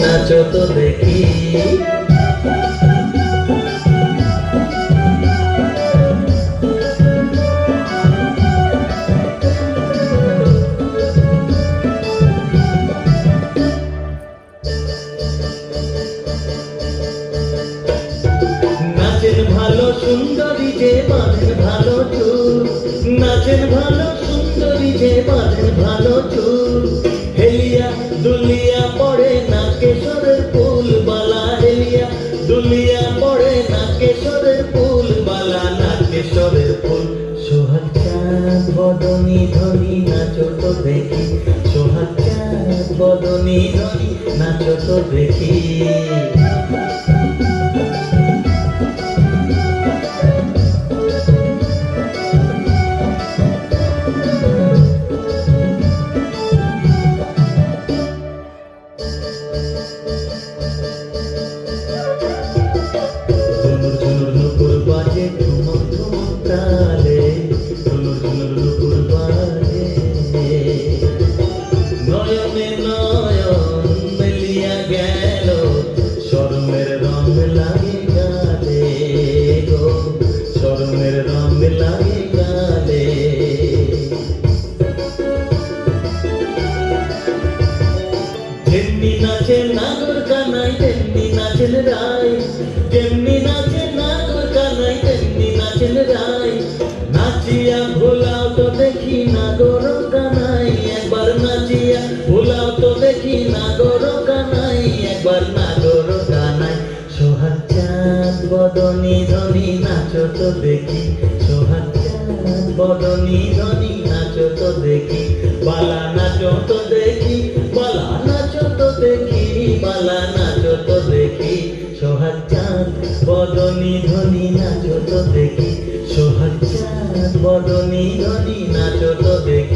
নাচো তো দেখি। নাচেন ভালো সুন্দরী যে বাঁধেন ভালো চুল, নাচেন ভালো সুন্দরী যে বাঁধেন ভালো চুল, হেলিয়া দুলিয়া পড়ে না কেশরের ফুল বালা, হেলিয়া দুলিয়া পড়ে না কেশরের ফুল বালা, না কেশরের ফুল। সোহাগ চাঁদ বদনী ধনী নাচো তো দেখি, সোহাগ চাঁদ বদনী ধনী নাচো তো দেখি। ঝুনুর ঝুনুর নুপুর বাজে ঠুমক ঠুমক তালে, ঝুনুর ঝুনুর নুপুর বাজে, নয়নে নয়ন মেলিয়া গেল, শরমের রং লাগে গালে গো, শরমের রং লাগে গালে। যেমনি নাচে নাগর কানাই তেমনি নাচেন রাই, যেমনি নাচে নাগর কানাই তেমনি নাচেন রাই, নাচিয়া ভোলাও তো দেখি নাগর কানাই, একবার নাচিয়া ভোলাও তো দেখি নাগর কানাই, একবার নাগর কানাই। সোহাগ চাঁদ বদনী ধনী নাচো তো দেখি, সোহাগ চাঁদ বদনী ধনী নাচো তো দেখি, বালা নাচো তো দেখি, বালা নাচো তো দেখি, বালা নাচো তো দেখি। সোহাগ চাঁদ বদনী ধনী নাচো তো দেখি, সোহাগ চাঁদ বদনী ধনী নাচো তো দেখি।